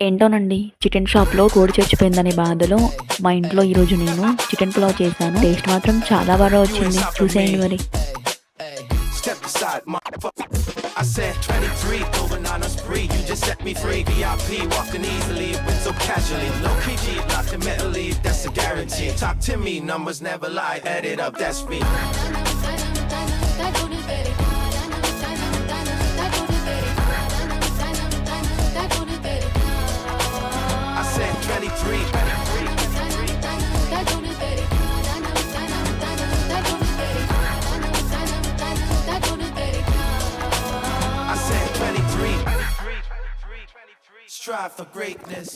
ఏంటోనండి chicken షాప్‌లో కోడి చచ్చిపోయిందనే బాధలో మా ఇంట్లో ఈరోజు నేను చికెన్ పులావ్ చేశాను. టేస్ట్ మాత్రం చాలా బాగా వచ్చింది. చూసేయండి మరి. Step aside, motherfucker. I said 23, going on a spree. You just set me free. VIP, walking easily, went so casually. Low PG, locked in mentally, that's a guarantee. Talk to me, numbers never lie. Add it up, that's me. I said 23. I said 23. Strive for greatness.